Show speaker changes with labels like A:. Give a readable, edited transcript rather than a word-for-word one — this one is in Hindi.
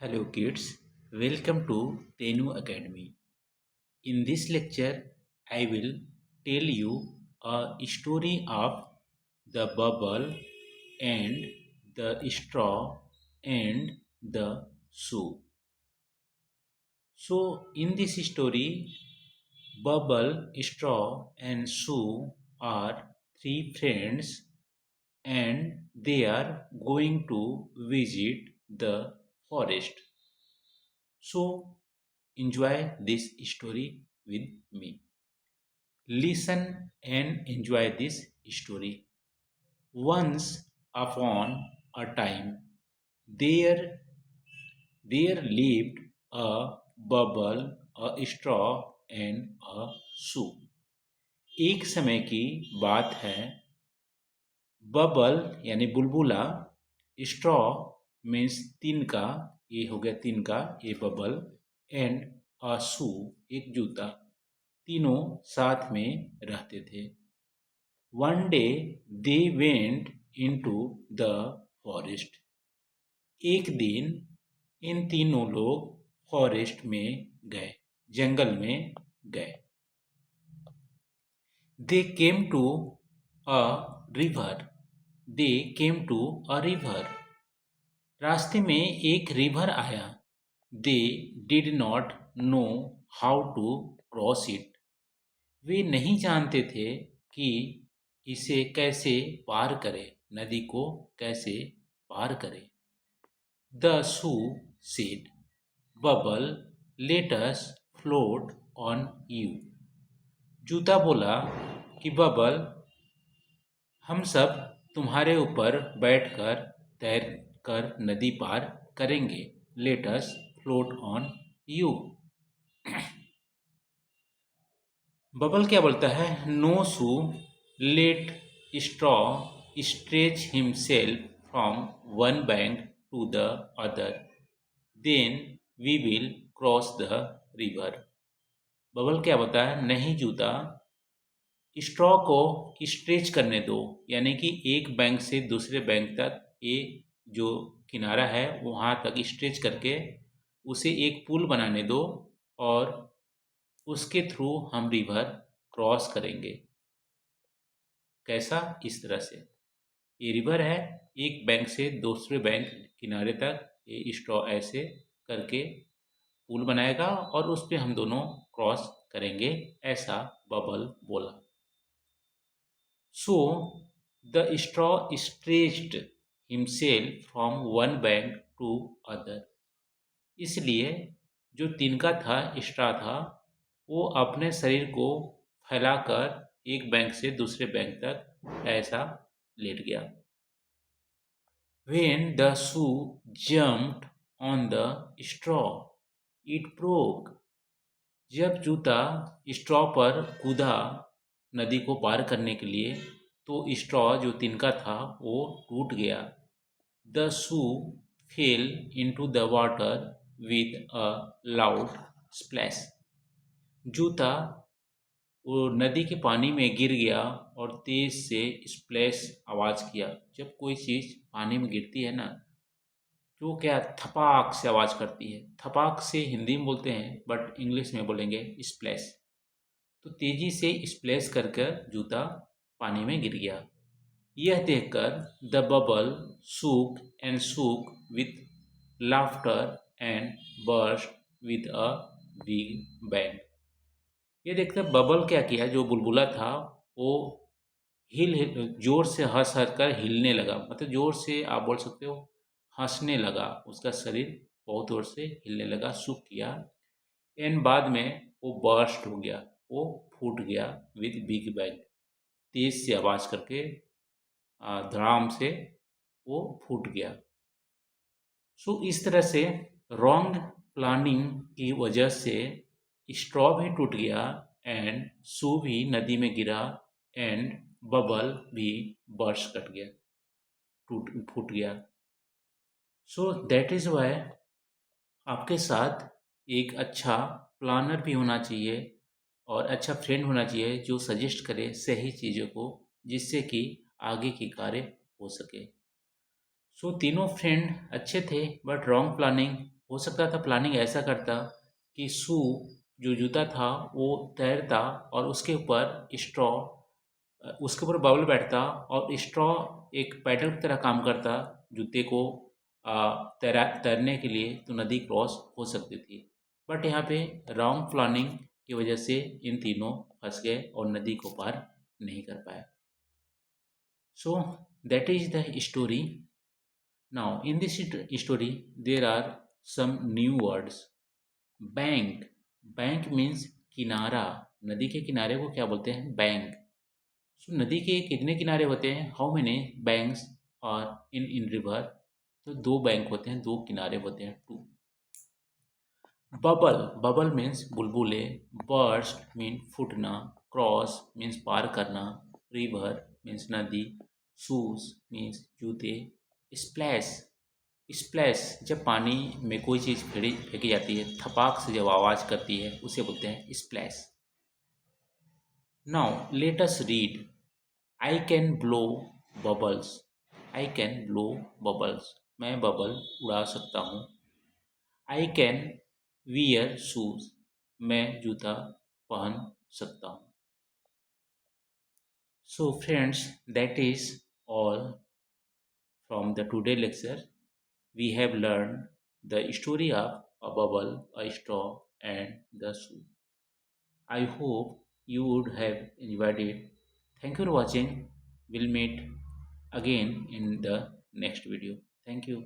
A: Hello kids, welcome to Tenu Academy. In this lecture, I will tell you a story of the bubble and the straw and the shoe. So in this story, bubble, straw and shoe are three friends and they are going to visit the forest. So enjoy this story with me. Listen and enjoy this story. Once upon a time, there there lived a bubble, a straw and a shoe. एक समय की बात है, बबल यानी बुलबुला, स्ट्रॉ मीन्स तिनका, ये हो गया तिनका, ये बबल, एंड अ शू एक जूता, तीनों साथ में रहते थे. One day they went into the forest. एक दिन इन तीनों लोग फॉरेस्ट में गए, जंगल में गए. They came to a river. They came to a river. रास्ते में एक रिवर आया. They did not know how to cross it. वे नहीं जानते थे कि इसे कैसे पार करें, नदी को कैसे पार करें. The shoe said, bubble late us float on you. जूता बोला कि बबल, हम सब तुम्हारे ऊपर बैठकर तैर कर नदी पार करेंगे. Let us float on you. Bubble क्या बोलता है? No shoo let straw stretch himself from one bank to the other, then we will cross the river. Bubble क्या बोलता है? नहीं जूता, स्ट्रॉ को स्ट्रेच करने दो, यानी कि एक बैंक से दूसरे बैंक तक, ये जो किनारा है वहाँ तक स्ट्रेच करके उसे एक पुल बनाने दो और उसके थ्रू हम रिवर क्रॉस करेंगे. कैसा? इस तरह से. ये रिवर है, एक बैंक से दूसरे बैंक किनारे तक ये स्ट्रॉ ऐसे करके पुल बनाएगा और उस पर हम दोनों क्रॉस करेंगे, ऐसा बबल बोला. So the straw stretched himself from one bank to other. इसलिए जो तिनका था, स्ट्रा था, वो अपने शरीर को फैलाकर एक बैंक से दूसरे बैंक तक ऐसा लेट गया. When the shoe jumped on the straw, it broke. जब जूता स्ट्रॉ पर कूदा नदी को पार करने के लिए, तो स्ट्रॉ जो तिनका था वो टूट गया. The shoe fail into the water with a loud splash. जूता वो नदी के पानी में गिर गया और तेज से स्प्लैश आवाज़ किया. जब कोई चीज़ पानी में गिरती है ना, तो क्या थपाक से आवाज़ करती है. थपाक से हिंदी में बोलते हैं, बट इंग्लिश में बोलेंगे स्प्लैश. तो तेजी से स्प्लैश कर कर जूता पानी में गिर गया. यह देखकर the bubble shook and shook with laughter and burst with a big bang. ये देखकर बबल क्या किया, जो बुलबुला था वो हिल जोर से हंस हंस कर हिलने लगा. मतलब जोर से आप बोल सकते हो हंसने लगा. उसका शरीर बहुत जोर से हिलने लगा, सुख किया. एंड बाद में वो बर्स्ट हो गया, वो फूट गया विद बिग बैंग. तेज से आवाज़ करके धड़ाम से वो फूट गया. सो इस तरह से रॉन्ग प्लानिंग की वजह से स्ट्रॉ भी टूट गया एंड शू भी नदी में गिरा एंड बबल भी बर्स्ट कट गया, टूट फूट गया. सो दैट इज़ वाई आपके साथ एक अच्छा प्लानर भी होना चाहिए और अच्छा फ्रेंड होना चाहिए जो सजेस्ट करे सही चीज़ों को, जिससे कि आगे की कार्य हो सके. सो तीनों फ्रेंड अच्छे थे, बट रॉन्ग प्लानिंग हो सकता था प्लानिंग ऐसा करता कि शू जो जूता था वो तैरता और उसके ऊपर स्ट्रॉ उसके ऊपर बबल बैठता और स्ट्रॉ एक पैडल की तरह काम करता जूते को तैरने के लिए तो नदी क्रॉस हो सकती थी। बट यहाँ पे रॉन्ग प्लानिंग की वजह से इन तीनों फंस गए और नदी को पार नहीं कर पाए। So that is the story. Now in this story there are some new words. Bank, bank means किनारा। नदी के किनारे को क्या बोलते हैं? बैंक। सो नदी के कितने किनारे होते हैं? How many banks are in river? तो दो बैंक होते हैं, दो किनारे होते हैं, टू। बबल, बबल मीन्स बुलबुले। बर्स्ट मीन फूटना। क्रॉस मीन्स पार करना। रिवर मीन्स नदी। शूज मीन्स जूते। स्प्लैश, स्प्लैश जब पानी में कोई चीज़ फेंकी फेंकी जाती है, थपाक से जब आवाज़ करती है उसे बोलते हैं splash. Now let us read. I can blow bubbles. I can blow bubbles, मैं बबल उड़ा सकता हूँ। आई कैन वियर शूज, मैं जूता पहन सकता हूँ। So friends, that is all from the today lecture. We have learned the story of a bubble, a straw, and the shoe. I hope you would have enjoyed it. Thank you for watching. We'll meet again in the next video. Thank you.